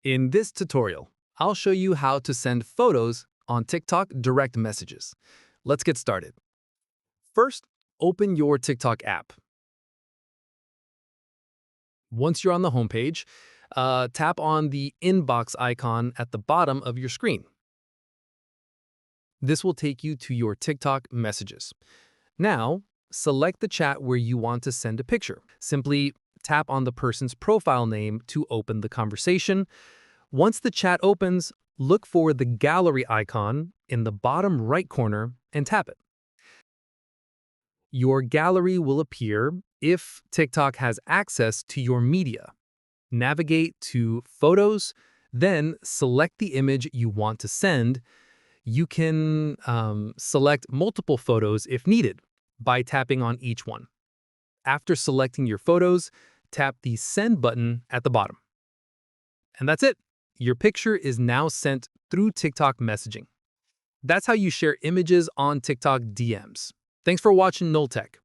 In this tutorial, I'll show you how to send photos on TikTok direct messages. Let's get started. First, open your TikTok app. Once you're on the homepage, tap on the inbox icon at the bottom of your screen. This will take you to your TikTok messages. Now, select the chat where you want to send a picture. Simply tap on the person's profile name to open the conversation. Once the chat opens, look for the gallery icon in the bottom right corner and tap it. Your gallery will appear if TikTok has access to your media. Navigate to Photos, then select the image you want to send. You can select multiple photos if needed by tapping on each one. After selecting your photos, tap the Send button at the bottom. And that's it. Your picture is now sent through TikTok messaging. That's how you share images on TikTok DMs. Thanks for watching Null Tech.